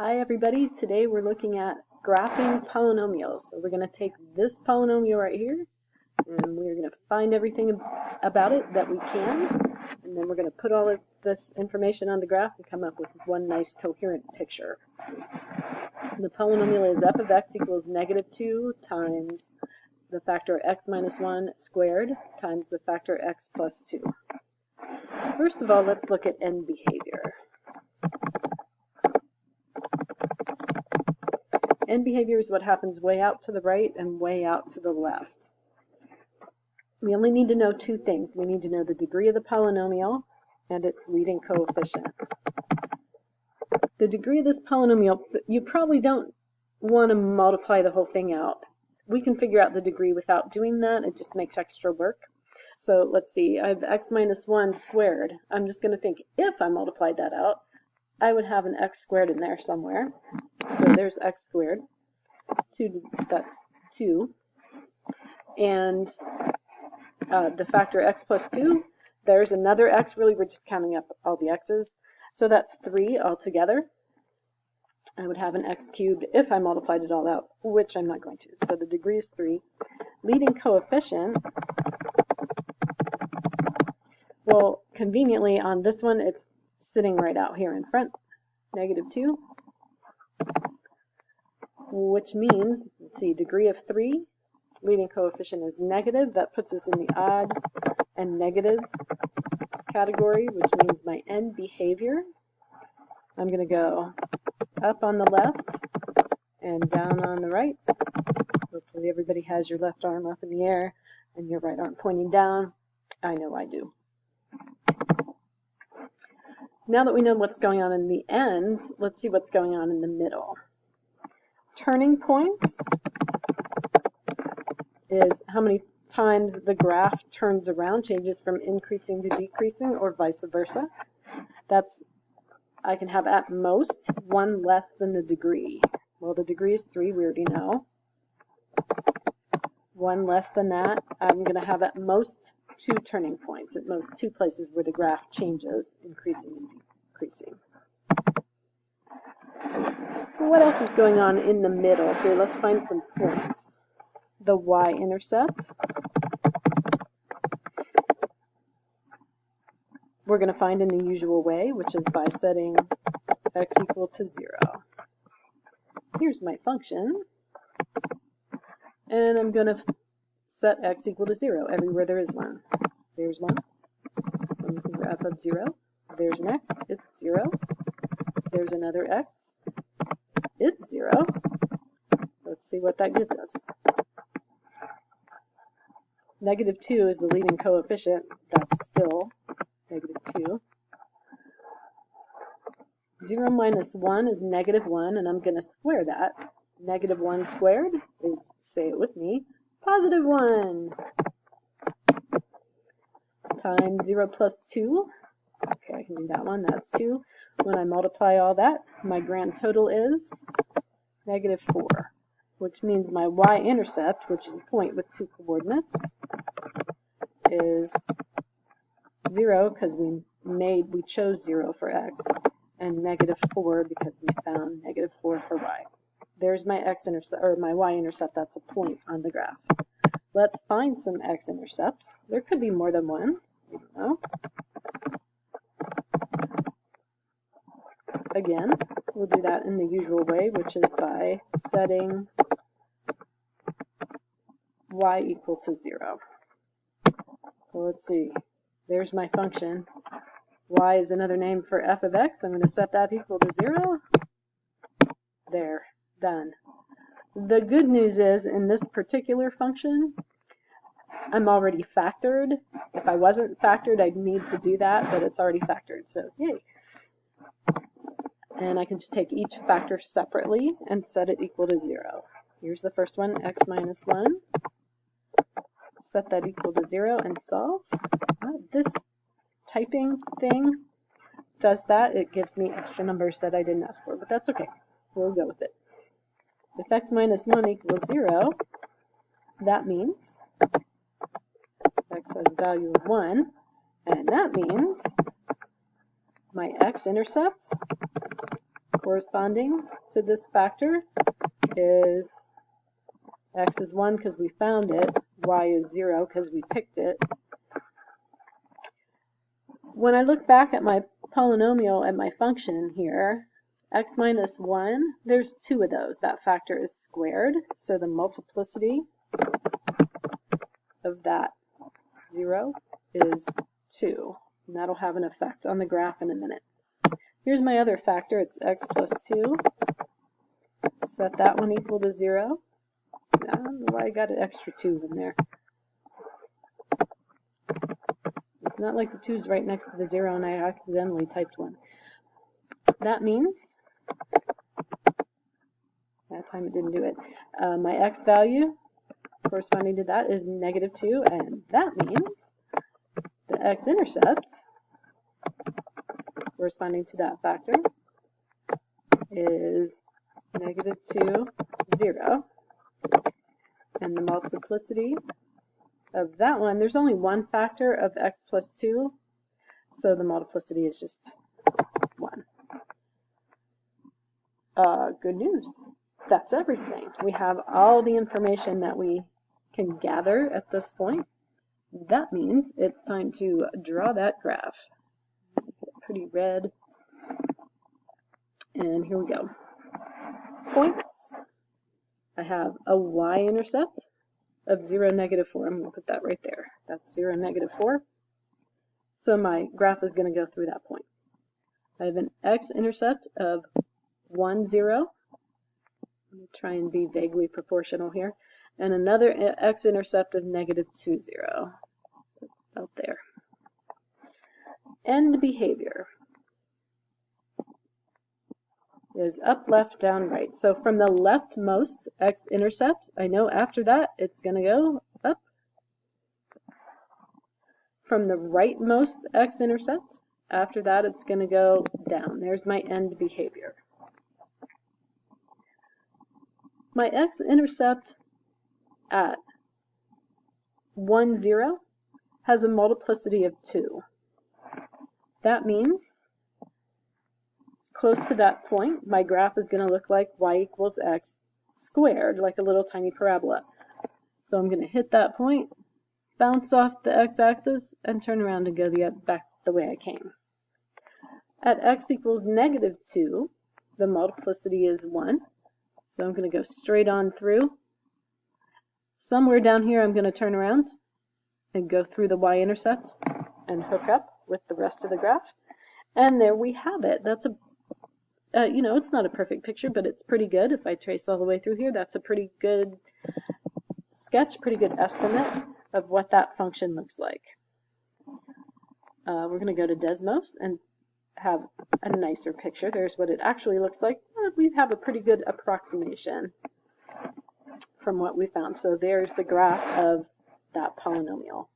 Hi everybody, today we're looking at graphing polynomials. So we're going to take this polynomial right here and we're going to find everything about it that we can, and then we're going to put all of this information on the graph and come up with one nice coherent picture. The polynomial is f of x equals -2 times the factor x minus 1 squared times the factor x plus 2. First of all, let's look at end behavior. End behavior is what happens way out to the right and way out to the left. We only need to know two things. We need to know the degree of the polynomial and its leading coefficient. The degree of this polynomial, you probably don't want to multiply the whole thing out. We can figure out the degree without doing that. It just makes extra work. So let's see, I have x minus 1 squared. I'm just going to think if I multiplied that out, I would have an x squared in there somewhere. So there's x squared. That's 2. And the factor x plus 2, there's another x. Really, we're just counting up all the x's. So that's 3 altogether. I would have an x cubed if I multiplied it all out, which I'm not going to. So the degree is 3. Leading coefficient, well, conveniently on this one, it's sitting right out here in front, -2, which means, let's see, degree of 3, leading coefficient is negative. That puts us in the odd and negative category, which means my end behavior, I'm going to go up on the left and down on the right. Hopefully everybody has your left arm up in the air and your right arm pointing down. I know I do. Now that we know what's going on in the ends, let's see what's going on in the middle. Turning points is how many times the graph turns around, changes from increasing to decreasing or vice versa. That's, I can have at most one less than the degree. Well, the degree is 3, we already know. One less than that, I'm going to have at most 2 turning points, at most 2 places where the graph changes, increasing and decreasing. What else is going on in the middle? Here, let's find some points. The y-intercept. We're going to find in the usual way, which is by setting x equal to 0. Here's my function, and I'm going to set x equal to 0 everywhere there is one. There's one. I'm looking for f of 0. There's an x, it's 0. There's another x, it's 0. Let's see what that gives us. -2 is the leading coefficient. That's still -2. 0 minus 1 is -1, and I'm going to square that. -1 squared is, say it with me, +1. Times 0 plus 2. Okay, I can do that one. That's 2. When I multiply all that, my grand total is -4, which means my y-intercept, which is a point with 2 coordinates, is 0 because we chose 0 for x, and -4 because we found -4 for y. There's my x-intercept, or my y-intercept. That's a point on the graph. Let's find some x-intercepts. There could be more than one. I don't know. Again, we'll do that in the usual way, which is by setting y equal to 0. Well, let's see. There's my function. Y is another name for f of x. I'm going to set that equal to 0. There. Done. The good news is, in this particular function, I'm already factored. If I wasn't factored, I'd need to do that, but it's already factored, so yay. And I can just take each factor separately and set it equal to 0. Here's the first one, x minus 1. Set that equal to 0 and solve. This typing thing does that. It gives me extra numbers that I didn't ask for, but that's okay. We'll go with it. If x minus 1 equals 0, that means x has a value of 1, and that means my x-intercept corresponding to this factor is x is 1 because we found it, y is 0 because we picked it. When I look back at my polynomial and my function here, x minus 1, there's 2 of those. That factor is squared, so the multiplicity of that 0 is 2. And that'll have an effect on the graph in a minute. Here's my other factor. It's x plus 2. Set that one equal to 0. I don't know why I got an extra 2 in there. It's not like the 2 is right next to the 0 and I accidentally typed 1. That means, that time it didn't do it, my x value corresponding to that is negative 2, and that means the x-intercept corresponding to that factor is negative 2, 0. And the multiplicity of that one, there's only one factor of x plus 2, so the multiplicity is just 1. Good news. That's everything. We have all the information that we can gather at this point. That means it's time to draw that graph. Pretty red. And here we go. Points. I have a y-intercept of 0, negative 4. I'm going to put that right there. That's 0, negative 4. So my graph is going to go through that point. I have an x-intercept of 1, 0. Let me try and be vaguely proportional here. And another x-intercept of negative 2, 0. That's about there. End behavior is up, left, down, right. So from the leftmost x-intercept, I know after that it's going to go up. From the rightmost x-intercept, after that it's going to go down. There's my end behavior. My x-intercept at 1, 0 has a multiplicity of 2. That means close to that point, my graph is going to look like y equals x squared, like a little tiny parabola. So I'm going to hit that point, bounce off the x-axis, and turn around and go back the way I came. At x equals negative 2, the multiplicity is 1. So I'm going to go straight on through. Somewhere down here I'm going to turn around and go through the y-intercept and hook up with the rest of the graph. And there we have it. That's a, you know, it's not a perfect picture, but it's pretty good. If I trace all the way through here, that's a pretty good sketch, pretty good estimate of what that function looks like. We're going to go to Desmos and have a nicer picture. There's what it actually looks like. We have a pretty good approximation from what we found. So there's the graph of that polynomial.